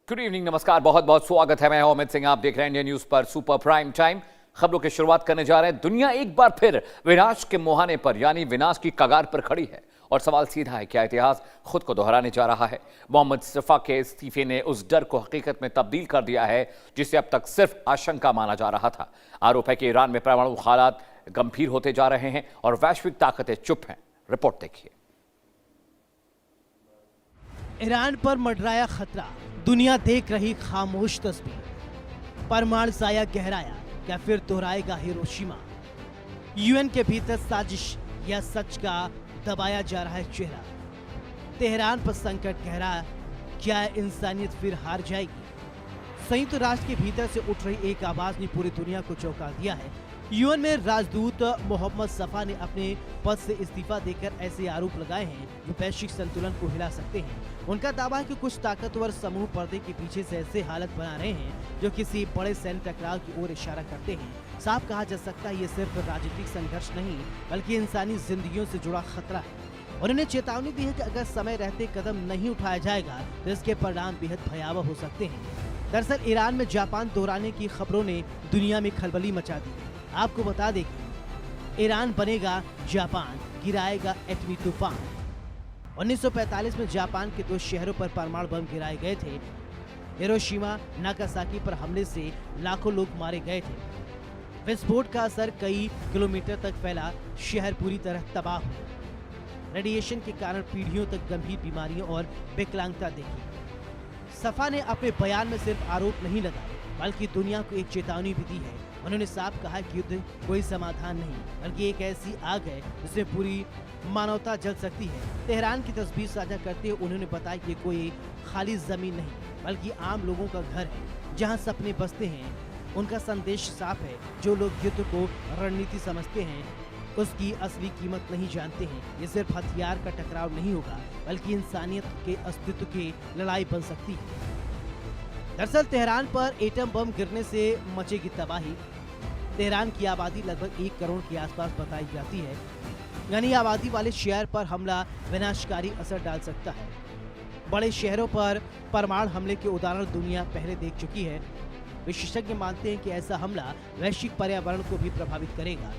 Good evening, नमस्कार, बहुत बहुत स्वागत है। मैं हूं अमित सिंह, आप देख रहे हैं इंडिया न्यूज पर सुपर प्राइम टाइम। खबरों की शुरुआत करने जा रहे हैं। दुनिया एक बार फिर विनाश के मुहाने पर यानी विनाश की कगार पर खड़ी है और सवाल सीधा है, क्या इतिहास खुद को दोहराने जा रहा है? मोहम्मद सफा के इस्तीफे ने उस डर को हकीकत में तब्दील कर दिया है जिसे अब तक सिर्फ आशंका माना जा रहा था। आरोप है कि ईरान में परमाणु हालात गंभीर होते जा रहे हैं और वैश्विक ताकतें चुप हैं। रिपोर्ट देखिए। ईरान पर मंडराया खतरा, दुनिया देख रही खामोश तस्वीर। परमाणु साया गहराया, क्या फिर दोहराएगा हिरोशिमा? यूएन के भीतर साजिश या सच का दबाया जा रहा है चेहरा? तेहरान पर संकट गहरा, क्या इंसानियत फिर हार जाएगी? संयुक्त राष्ट्र के भीतर से उठ रही एक आवाज ने पूरी दुनिया को चौंका दिया है। यूएन में राजदूत मोहम्मद सफा ने अपने पद से इस्तीफा देकर ऐसे आरोप लगाए हैं जो वैश्विक संतुलन को हिला सकते हैं। उनका दावा है कि कुछ ताकतवर समूह पर्दे के पीछे से ऐसे हालत बना रहे हैं जो किसी बड़े सैन्य टकराव की ओर इशारा करते हैं। साफ कहा जा सकता है ये सिर्फ राजनीतिक संघर्ष नहीं बल्कि इंसानी जिंदगियों से जुड़ा खतरा है। उन्होंने चेतावनी दी है कि अगर समय रहते कदम नहीं उठाया जाएगा तो इसके परिणाम बेहद भयावह हो सकते हैं। दरअसल ईरान में जापान दोहराने की खबरों ने दुनिया में खलबली मचा दी। आपको बता दें कि ईरान बनेगा जापान, गिराएगा एटमी तूफान। 1945 में जापान के 2 शहरों पर परमाणु बम गिराए गए थे। हिरोशिमा, नागासाकी पर हमले से लाखों लोग मारे गए थे। विस्फोट का असर कई किलोमीटर तक फैला, शहर पूरी तरह तबाह हुआ। रेडिएशन के कारण पीढ़ियों तक गंभीर बीमारियों और विकलांगता देखी। सफा ने अपने बयान में सिर्फ आरोप नहीं लगाए बल्कि दुनिया को एक चेतावनी भी दी है। उन्होंने साफ कहा कि युद्ध कोई समाधान नहीं बल्कि एक ऐसी आग है जिसमें पूरी मानवता जल सकती है। तेहरान की तस्वीर साझा करते हुए उन्होंने बताया कि कोई खाली जमीन नहीं बल्कि आम लोगों का घर है जहां सपने बसते हैं। उनका संदेश साफ है, जो लोग युद्ध को रणनीति समझते हैं उसकी असली कीमत नहीं जानते हैं। ये सिर्फ हथियार का टकराव नहीं होगा बल्कि इंसानियत के अस्तित्व की लड़ाई बन सकती है। दरअसल तेहरान पर एटम बम गिरने से मचेगी तबाही। तेहरान की आबादी लगभग 1 करोड़ के आसपास बताई जाती है, यानी आबादी वाले शहर पर हमला विनाशकारी असर डाल सकता है। बड़े शहरों पर परमाणु हमले के उदाहरण दुनिया पहले देख चुकी है। विशेषज्ञ मानते हैं कि ऐसा हमला वैश्विक पर्यावरण को भी प्रभावित करेगा।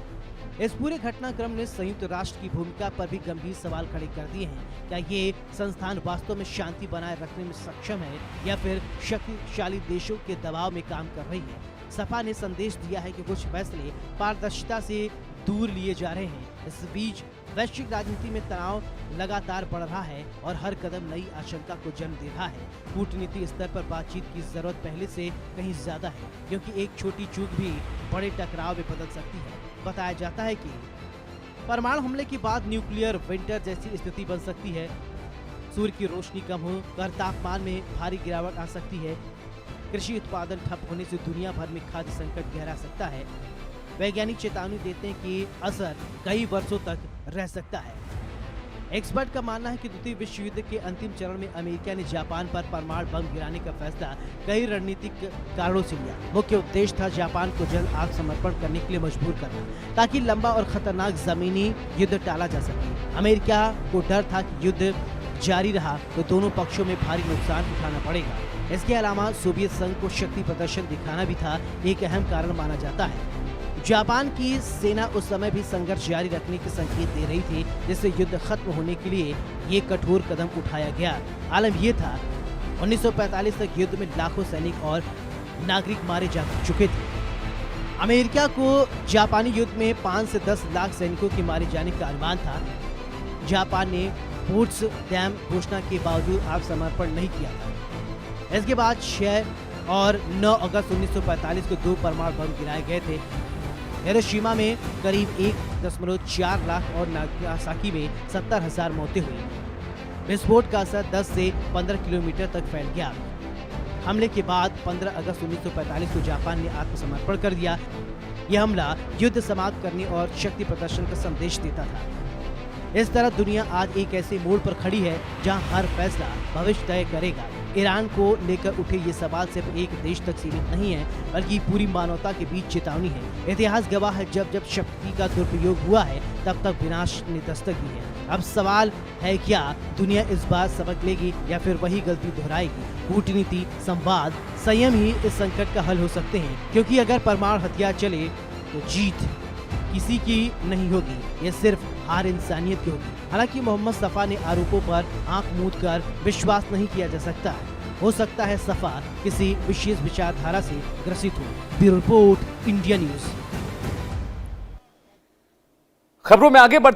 इस पूरे घटनाक्रम ने संयुक्त राष्ट्र की भूमिका पर भी गंभीर सवाल खड़े कर दिए हैं। क्या ये संस्थान वास्तव में शांति बनाए रखने में सक्षम है या फिर शक्तिशाली देशों के दबाव में काम कर रही है? सफा ने संदेश दिया है कि कुछ फैसले पारदर्शिता से दूर लिए जा रहे हैं। इस बीच वैश्विक राजनीति में तनाव लगातार बढ़ रहा है और हर कदम नई आशंका को जन्म दे रहा है। कूटनीति स्तर पर बातचीत की जरूरत पहले से कहीं ज्यादा है, क्योंकि एक छोटी चूक भी बड़े टकराव में बदल सकती है। बताया जाता है कि परमाणु हमले के बाद न्यूक्लियर विंटर जैसी स्थिति बन सकती है। सूर्य की रोशनी कम होकर तापमान में भारी गिरावट आ सकती है। कृषि उत्पादन ठप होने से दुनिया भर में खाद्य संकट गहरा सकता है। वैज्ञानिक चेतावनी देते हैं कि असर कई वर्षों तक रह सकता है। एक्सपर्ट का मानना है कि द्वितीय विश्व युद्ध के अंतिम चरण में अमेरिका ने जापान पर परमाणु बम गिराने का फैसला कई रणनीतिक कारणों से लिया। मुख्य उद्देश्य था जापान को जल्द आत्मसमर्पण करने के लिए मजबूर करना, ताकि लंबा और खतरनाक जमीनी युद्ध टाला जा सके। अमेरिका को डर था कि युद्ध जारी रहा तो दोनों पक्षों में भारी नुकसान उठाना पड़ेगा। इसके अलावा सोवियत संघ को शक्ति प्रदर्शन दिखाना भी था एक अहम कारण माना जाता है। जापान की सेना उस समय भी संघर्ष जारी रखने के संकेत दे रही थी, जिससे युद्ध खत्म होने के लिए ये कठोर कदम उठाया गया। आलम ये था 1945 तक युद्ध में लाखों सैनिक और नागरिक मारे जा चुके थे। अमेरिका को जापानी युद्ध में 5 से 10 लाख सैनिकों के मारे जाने का अनुमान था। जापान ने पोट्सडैम घोषणा के बावजूद आत्मसमर्पण नहीं किया था। इसके बाद 6 और 9 अगस्त 1945 को 2 परमाणु बम गिराए गए थे। हिरोशिमा में करीब 1.4 लाख और नागासाकी में 70,000 मौतें हुई। विस्फोट का असर 10 से 15 किलोमीटर तक फैल गया। हमले के बाद 15 अगस्त 1945 को जापान ने आत्मसमर्पण कर दिया। यह हमला युद्ध समाप्त करने और शक्ति प्रदर्शन का संदेश देता था। इस तरह दुनिया आज एक ऐसे मोड़ पर खड़ी है जहां हर फैसला भविष्य तय करेगा। ईरान को लेकर उठे ये सवाल सिर्फ एक देश तक सीमित नहीं है, बल्कि पूरी मानवता के बीच चेतावनी है। इतिहास गवाह है, जब जब शक्ति का दुरुपयोग हुआ है तब तक विनाश ने दस्तक दी है। अब सवाल है, क्या दुनिया इस बार सबक लेगी या फिर वही गलती दोहराएगी? कूटनीति, संवाद, संयम ही इस संकट का हल हो सकते हैं, क्योंकि अगर परमाणु हथियार चले तो जीत किसी की नहीं होगी, ये सिर्फ हार इंसानियत की होगी। हालांकि मोहम्मद सफा ने आरोपों पर आंख मूंद कर विश्वास नहीं किया जा सकता है। हो सकता है सफा किसी विशेष विचारधारा से ग्रसित हो। Bureau report, India news. खबरों में आगे बढ़ते